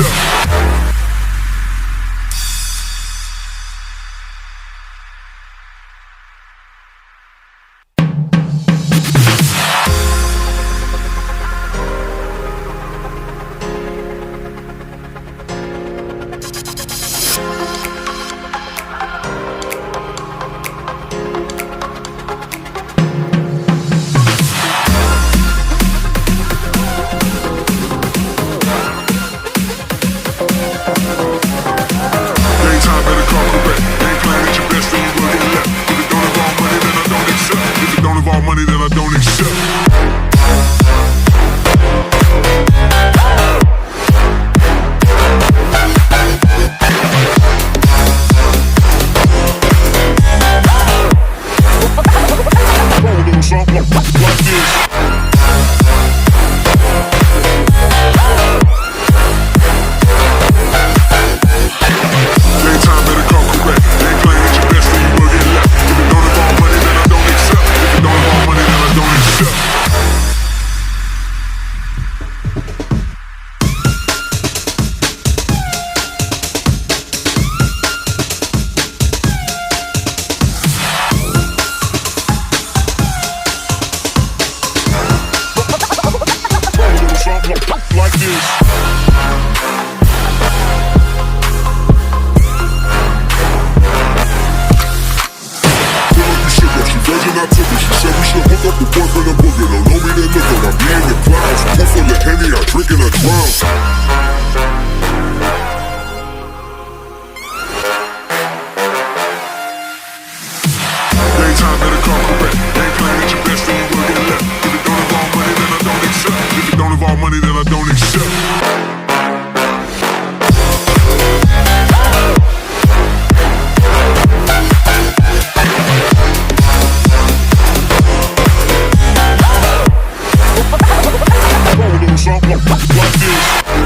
accept. Money that I don't accept. Like this. I took her. She said we should hook up the boyfriend and booger. Don't know me, then look her. I be in the clouds. Pull full of Henny, I drink and I drown. Daytime better come correct. Ain't playing at your best, then you will get left. If it don't involve money, then I don't accept. If it don't involve money, then I don't accept. Something like this.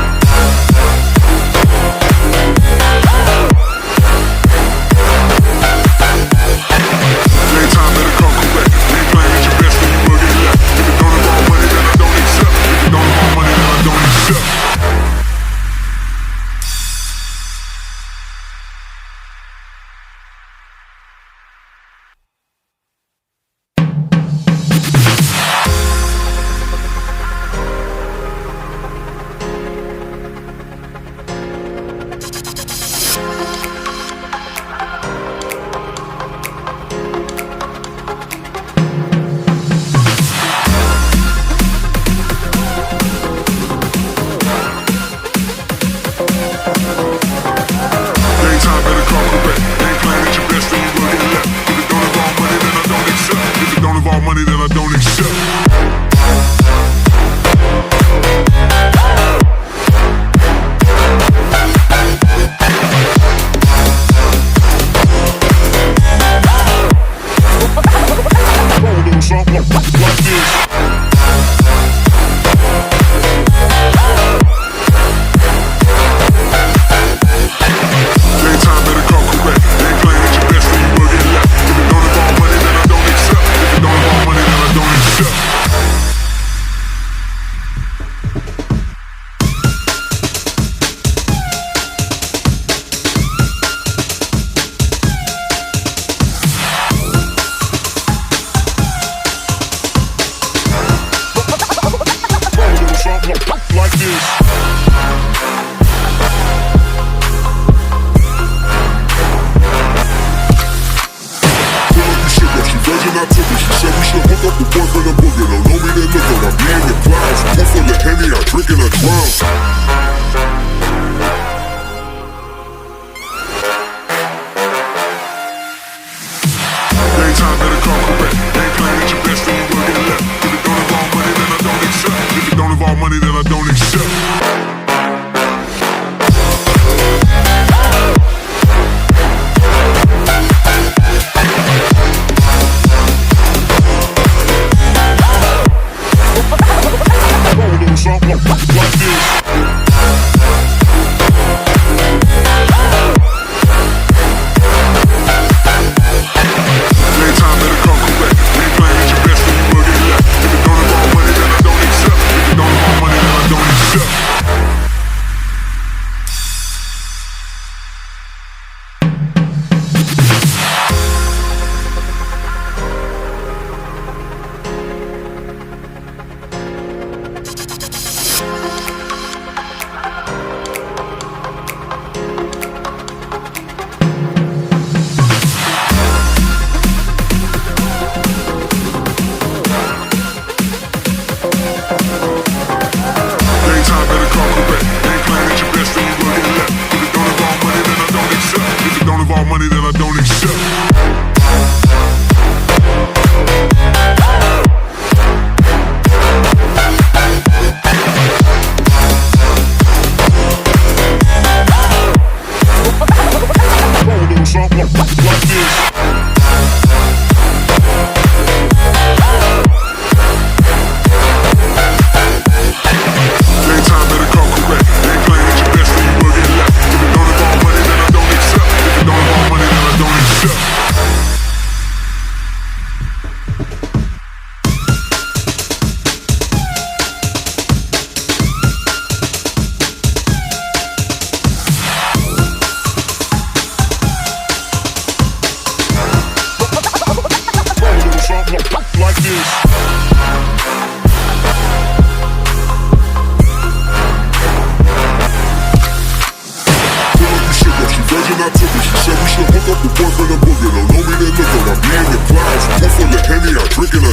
I took her. She said we should hook up with boyfriend and boogie. Don't know me, then look up. I be in the clouds, pool full of Henny, I drink it